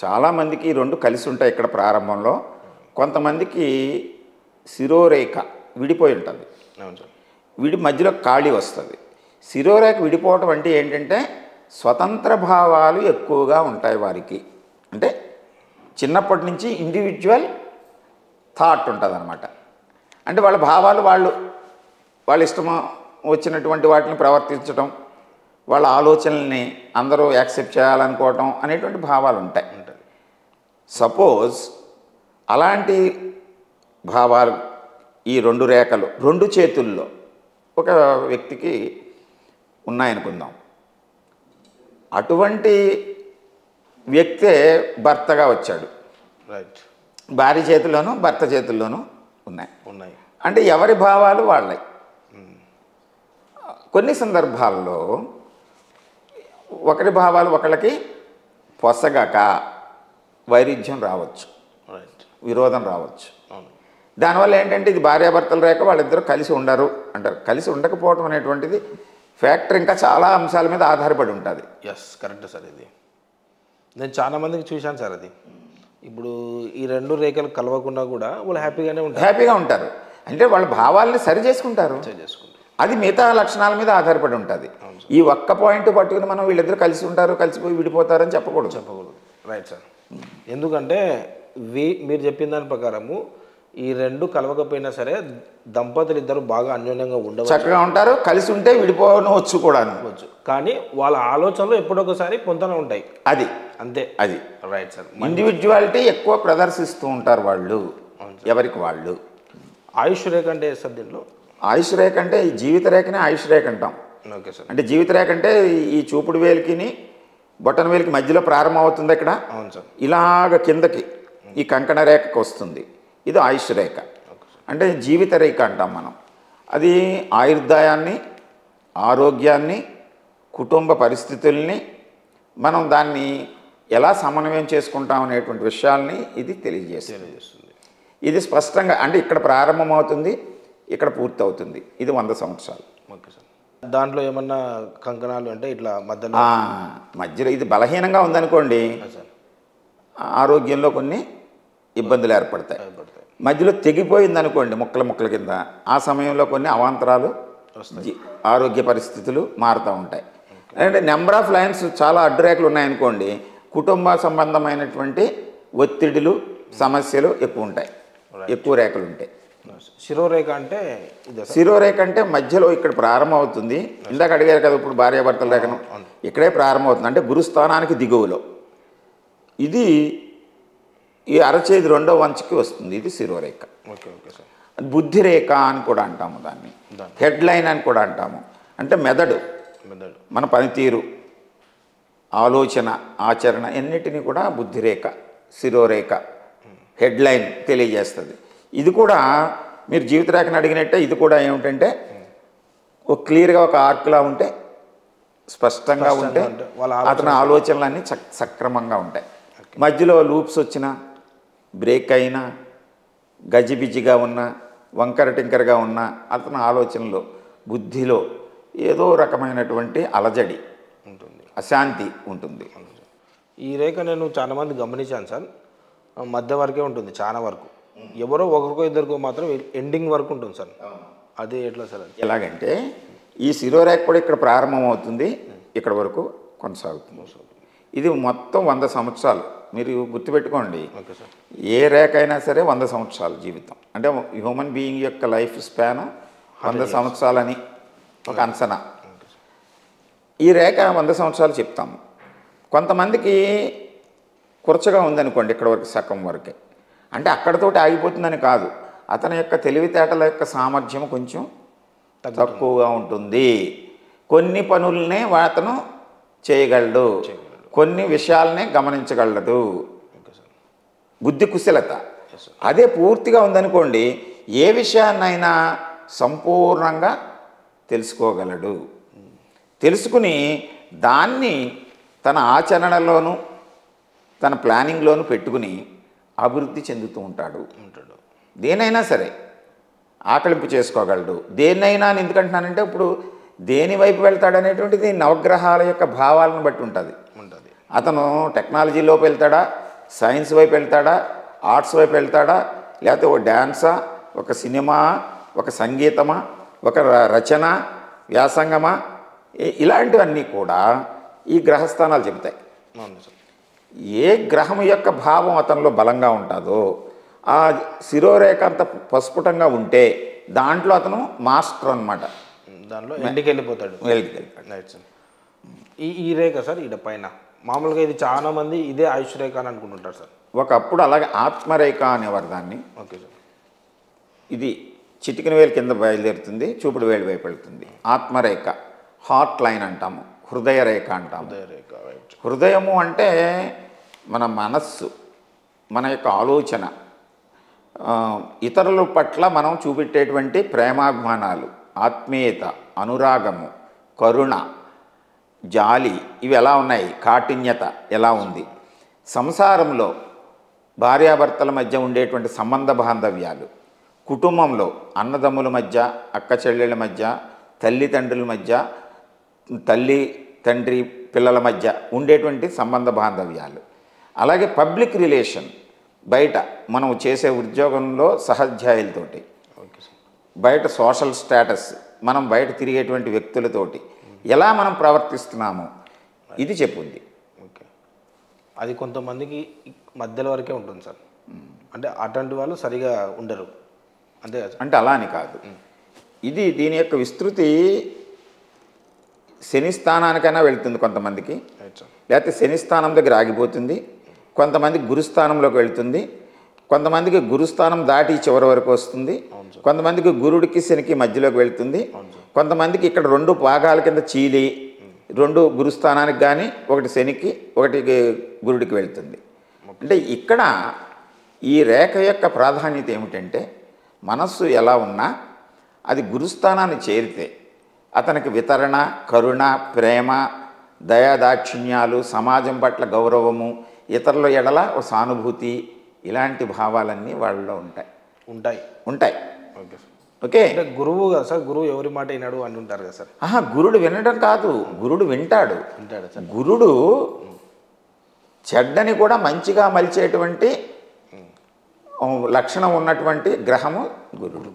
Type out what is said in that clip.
చాలామందికి ఈ రెండు కలిసి ఉంటాయి ఇక్కడ ప్రారంభంలో. కొంతమందికి శిరోరేఖ విడిపోయి ఉంటుంది, అవును సార్. మధ్యలో ఖాళీ వస్తుంది. శిరోరేఖ విడిపోవటం అంటే ఏంటంటే స్వతంత్ర భావాలు ఎక్కువగా ఉంటాయి వారికి. అంటే చిన్నప్పటి నుంచి ఇండివిజువల్ థాట్ ఉంటుంది అనమాట. అంటే వాళ్ళ భావాలు వాళ్ళ ఇష్టం వచ్చినటువంటి వాటిని ప్రవర్తించడం, వాళ్ళ ఆలోచనల్ని అందరూ యాక్సెప్ట్ చేయాలనుకోవటం అనేటువంటి భావాలు ఉంటాయి. సపోజ్ అలాంటి భావాలు ఈ రెండు రేఖలు రెండు చేతుల్లో ఒక వ్యక్తికి ఉన్నాయనుకుందాం. అటువంటి వ్యక్తే భర్తగా వచ్చాడు. రైట్. భార్య చేతుల్లోనూ భర్త చేతుల్లోనూ ఉన్నాయి. అంటే ఎవరి భావాలు వాళ్ళవి. కొన్ని సందర్భాల్లో ఒకరి భావాలు ఒకళ్ళకి పొసగక వైరుధ్యం రావచ్చు, విరోధం రావచ్చు. దానివల్ల ఏంటంటే ఇది భార్యాభర్తల రేఖ, వాళ్ళిద్దరూ కలిసి ఉండరు అంటారు. కలిసి ఉండకపోవడం అనేటువంటిది ఫ్యాక్టర్ ఇంకా చాలా అంశాల మీద ఆధారపడి ఉంటుంది. Yes, correct sir. ఇది నేను చాలా మందికి చూశాను సార్. అది ఇప్పుడు ఈ రెండు రేఖలు కలవకుండా కూడా వాళ్ళు హ్యాపీగా ఉంటారు. అంటే వాళ్ళ భావాల్ని సరి చేసుకుంటారు. అది మిగతా లక్షణాల మీద ఆధారపడి ఉంటుంది. ఈ ఒక్క పాయింట్ పట్టుకుని మనం వీళ్ళిద్దరూ కలిసి ఉంటారు, కలిసిపోయి విడిపోతారని చెప్పకూడదు. Right sir. ఎందుకంటే మీరు చెప్పిన దాని ప్రకారము ఈ రెండు కలవకపోయినా సరే దంపతులు ఇద్దరు బాగా అన్యోన్యంగా ఉండవచ్చు, చక్కగా ఉంటారు. కలిసి ఉంటే విడిపోవచ్చు కూడా, కానీ వాళ్ళ ఆలోచనలు ఎప్పుడొకసారి పొంతన ఉంటాయి. అది అంతే. అది రైట్ సార్. ఇండివిజువాలిటీ ఎక్కువ ప్రదర్శిస్తూ ఉంటారు వాళ్ళు, ఎవరికి వాళ్ళు. ఆయుష్ రేఖ అంటే సార్ దీంట్లో? ఆయుష్ రేఖ అంటే ఈ జీవిత రేఖనే ఆయుష్ రేఖ అంటాం. Okay sir. అంటే జీవిత రేఖ అంటే ఈ చూపుడు వేలికిని బొటన వేలికి మధ్యలో ప్రారంభం అవుతుంది ఇక్కడ. అవును సార్. ఇలాగ కిందకి ఈ కంకణ రేఖకు వస్తుంది. ఇది ఆయుష్ రేఖ, అంటే జీవిత రేఖ అంటాం మనం. అది ఆయుర్దాయాన్ని, ఆరోగ్యాన్ని, కుటుంబ పరిస్థితుల్ని మనం దాన్ని ఎలా సమన్వయం చేసుకుంటాం అనేటువంటి విషయాల్ని ఇది తెలియజేస్తుంది. ఇది స్పష్టంగా అంటే ఇక్కడ ప్రారంభమవుతుంది, ఇక్కడ పూర్తి అవుతుంది. ఇది 100 సంవత్సరాలు. Okay sir. దాంట్లో ఏమన్నా కంకణాలు అంటే ఇట్లా మధ్యలో ఇది బలహీనంగా ఉందనుకోండి, ఆరోగ్యంలో కొన్ని ఇబ్బందులు ఏర్పడతాయి. మధ్యలో తెగిపోయింది అనుకోండి ముక్కల కింద, ఆ సమయంలో కొన్ని అవాంతరాలు, ఆరోగ్య పరిస్థితులు మారుతూ ఉంటాయి. అంటే నెంబర్ ఆఫ్ లైన్స్ చాలా అడ్డురేఖలు ఉన్నాయనుకోండి, కుటుంబ సంబంధమైనటువంటి ఒత్తిడులు, సమస్యలు ఎక్కువ ఉంటాయి, ఎక్కువ రేఖలు ఉంటాయి. శిరోరేఖ అంటే శిరోరేఖ అంటే మధ్యలో ఇక్కడ ప్రారంభం అవుతుంది. ఇందాక అడిగారు కదా ఇప్పుడు భార్యాభర్తల రేఖను, ఇక్కడే ప్రారంభం అవుతుంది. అంటే గురుస్థానానికి దిగువలో ఇది ఈ అరచేతి 2వ వంచుకి వస్తుంది. ఇది శిరోరేఖ. Okay okay sir. బుద్ధి రేఖ అని కూడా అంటాము, దాన్ని హెడ్ లైన్ అని కూడా అంటాము. అంటే మెదడు, మన పనితీరు, ఆలోచన, ఆచరణ ఎన్నిటినీ కూడా బుద్ధిరేఖ, శిరోరేఖ, హెడ్ లైన్ తెలియజేస్తుంది. ఇది కూడా మీరు జీవితరేఖను అడిగినట్టే ఇది కూడా ఏమిటంటే ఒక క్లియర్గా ఒక ఆర్క్లా ఉంటే, స్పష్టంగా ఉంటే అతని ఆలోచనలన్నీ సక్రమంగా ఉంటాయి. మధ్యలో లూప్స్ వచ్చినా, బ్రేక్ అయినా, గజిబిజిగా ఉన్నా, వంకర టింకరగా ఉన్నా అతని ఆలోచనలో, బుద్ధిలో ఏదో రకమైనటువంటి అలజడి ఉంటుంది, అశాంతి ఉంటుంది. ఈ రేఖ నేను చాలా మంది గమనించాను సార్, మధ్య వరకే ఉంటుంది చాలా వరకు. ఎవరో ఒకరికో ఇద్దరికో మాత్రం ఎండింగ్ వరకు ఉంటుంది సార్. అదే ఎట్లా సార్? అది ఎలాగంటే ఈ శిరోరేఖ కూడా ఇక్కడ ప్రారంభం అవుతుంది, ఇక్కడ వరకు కొనసాగుతుంది. ఇది మొత్తం 100 సంవత్సరాలు. మీరు గుర్తుపెట్టుకోండి, ఏ రేఖ అయినా సరే 100 సంవత్సరాలు జీవితం. అంటే హ్యూమన్ బీయింగ్ యొక్క లైఫ్ స్పాన్ 100 సంవత్సరాలని ఒక అంచనా. ఈ రేఖ 100 సంవత్సరాలు చెప్తాము. కొంతమందికి కురచగా ఉందనుకోండి, ఇక్కడ వరకు సగం వరకే, అంటే అక్కడతోటి ఆగిపోతుందని కాదు, అతని యొక్క తెలివితేటల యొక్క సామర్థ్యం కొంచెం తక్కువగా ఉంటుంది. కొన్ని పనులనే అతను చేయగలడు, కొన్ని విషయాలనే గమనించగలడు, బుద్ధి కుశలత. అదే పూర్తిగా ఉందనుకోండి, ఏ విషయాన్నైనా సంపూర్ణంగా తెలుసుకోగలడు. తెలుసుకుని దాన్ని తన ఆచరణలోనూ తన ప్లానింగ్లోనూ పెట్టుకుని అభివృద్ధి చెందుతూ ఉంటాడు. దేనైనా సరే ఆకలింపు చేసుకోగలడు. దేన్నైనా ఎందుకంటున్నానంటే ఇప్పుడు దేని వైపు వెళ్తాడనేటువంటిది నవగ్రహాల యొక్క భావాలను బట్టి ఉంటుంది. అతను టెక్నాలజీలోకి వెళ్తాడా, సైన్స్ వైపు వెళ్తాడా, ఆర్ట్స్ వైపు వెళ్తాడా, లేకపోతే ఒక డ్యాన్సా, ఒక సినిమా, ఒక సంగీతమా, ఒక రచన, వ్యాసంగమా, ఇలాంటివన్నీ కూడా ఈ గ్రహస్థానాలు చెబుతాయి. అవును సార్. ఏ గ్రహం యొక్క భావం అతనిలో బలంగా ఉంటుందో ఆ శిరోరేఖ అంత ప్రస్ఫుటంగా ఉంటే దాంట్లో అతను మాస్టర్ అనమాట. దాంట్లో ఇంటికి వెళ్ళిపోతాడు. Right sir. ఈ రేఖ సార్ ఈడ పైన మామూలుగా ఇది చాలా మంది ఇదే ఆయుష్ రేఖ అని అనుకుంటుంటారు సార్. ఒకప్పుడు అలాగే ఆత్మరేఖ అనేవారు దాన్ని. Okay sir. ఇది చిటికిన వేలు కింద బయలుదేరుతుంది, చూపుడు వేలు వైపు వెళ్తుంది. ఆత్మరేఖ, హార్ట్ లైన్ అంటాము, హృదయ రేఖ అంటాము. రేఖ, రైట్. హృదయము అంటే మన మనస్సు, మన యొక్క ఆలోచన, ఇతరుల పట్ల మనం చూపెట్టేటువంటి ప్రేమాభిమానాలు, ఆత్మీయత, అనురాగము, కరుణ, జాలి, ఇవి ఎలా ఉన్నాయి, కాఠిన్యత ఎలా ఉంది, సంసారంలో భార్యాభర్తల మధ్య ఉండేటువంటి సంబంధ బాంధవ్యాలు, కుటుంబంలో అన్నదమ్ముల మధ్య, అక్క చెల్లెళ్ళ మధ్య, తల్లిదండ్రుల మధ్య, తల్లి తండ్రి పిల్లల మధ్య ఉండేటువంటి సంబంధ బాంధవ్యాలు, అలాగే పబ్లిక్ రిలేషన్, బయట మనం చేసే ఉద్యోగంలో సహాధ్యాయులతోటి, బయట సోషల్ స్టేటస్, మనం బయట తిరిగేటువంటి వ్యక్తులతోటి ఎలా మనం ప్రవర్తిస్తున్నాము, ఇది చెప్పుంది. ఓకే. అది కొంతమందికి మధ్యలో వరకే ఉంటుంది సార్. అంటే అటువంటి వాళ్ళు సరిగా ఉండరు, అంతే కదా? అంటే అలా అని కాదు. ఇది దీని యొక్క విస్తృతి శని స్థానానికైనా వెళ్తుంది కొంతమందికి, లేకపోతే శని స్థానం దగ్గర ఆగిపోతుంది, కొంతమందికి గురుస్థానంలోకి వెళ్తుంది, కొంతమందికి గురుస్థానం దాటి చివరి వరకు వస్తుంది, కొంతమందికి గురుడికి శనికి మధ్యలోకి వెళ్తుంది, కొంతమందికి ఇక్కడ 2 భాగాల కింద చీలి 2 గురుస్థానానికి కానీ ఒకటి శనికి ఒకటి గురుడికి వెళ్తుంది. అంటే ఇక్కడ ఈ రేఖ యొక్క ప్రాధాన్యత ఏమిటంటే మనస్సు ఎలా ఉన్నా అది గురుస్థానాన్ని చేరితే అతనికి వితరణ, కరుణ, ప్రేమ, దయాదాక్షిణ్యాలు, సమాజం పట్ల గౌరవము, ఇతరుల ఎడల ఒక సానుభూతి, ఇలాంటి భావాలన్నీ వాళ్ళలో ఉంటాయి. Okay sir. ఓకే. అంటే గురువు కదా సార్, గురువు ఎవరి మాట విన్నాడు అని ఉంటారు కదా సార్. గురుడు వినడం కాదు, గురుడు వింటాడు సార్. గురుడు చెడ్డని కూడా మంచిగా మలిచేటువంటి లక్షణం ఉన్నటువంటి గ్రహము గురుడు.